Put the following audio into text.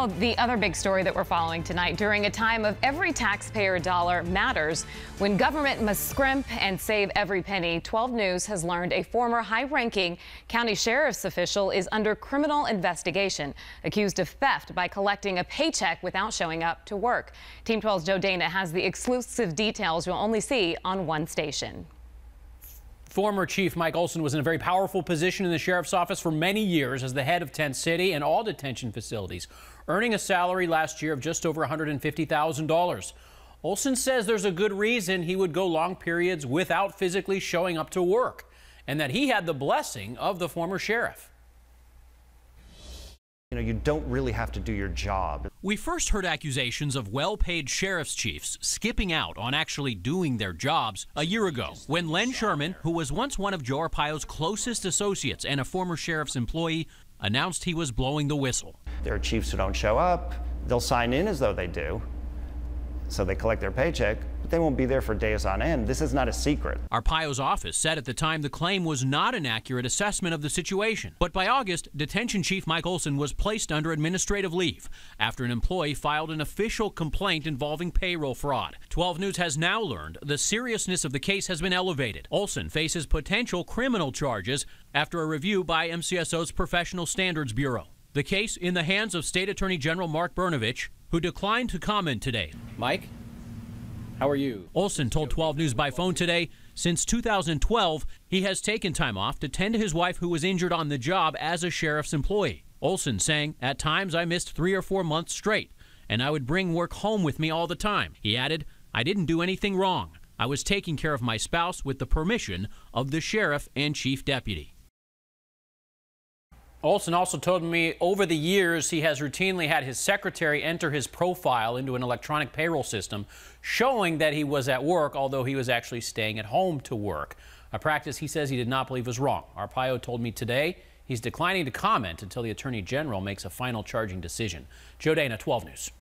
Oh, the other big story that we're following tonight, during a time of every taxpayer dollar matters, when government must scrimp and save every penny, 12 News has learned a former high-ranking county sheriff's official is under criminal investigation, accused of theft by collecting a paycheck without showing up to work. Team 12's Joe Dana has the exclusive details you'll only see on one station. Former Chief Mike Olsen was in a very powerful position in the sheriff's office for many years as the head of Tent City and all detention facilities, earning a salary last year of just over $150,000. Olsen says there's a good reason he would go long periods without physically showing up to work, and that he had the blessing of the former sheriff. You don't really have to do your job. We first heard accusations of well-paid sheriff's chiefs skipping out on actually doing their jobs a year ago, when Len Sherman, who was once one of Joe Arpaio's closest associates and a former sheriff's employee, announced he was blowing the whistle. There are chiefs who don't show up. They'll sign in as though they do, so they collect their paycheck, but they won't be there for days on end. This is not a secret. Arpaio's office said at the time the claim was not an accurate assessment of the situation. But by August, Detention Chief Mike Olsen was placed under administrative leave after an employee filed an official complaint involving payroll fraud. 12 News has now learned the seriousness of the case has been elevated. Olsen faces potential criminal charges after a review by MCSO's Professional Standards Bureau. The case in the hands of State Attorney General Mark Brnovich, who declined to comment today. Mike, how are you? Olsen told 12 News by phone today since 2012 he has taken time off to tend to his wife who was injured on the job as a sheriff's employee. Olsen saying, "At times I missed 3 or 4 months straight, and I would bring work home with me all the time." He added, "I didn't do anything wrong. I was taking care of my spouse with the permission of the sheriff and chief deputy." Olsen also told me over the years he has routinely had his secretary enter his profile into an electronic payroll system, showing that he was at work, although he was actually staying at home to work. A practice he says he did not believe was wrong. Arpaio told me today he's declining to comment until the Attorney General makes a final charging decision. Joe Dana, 12 News.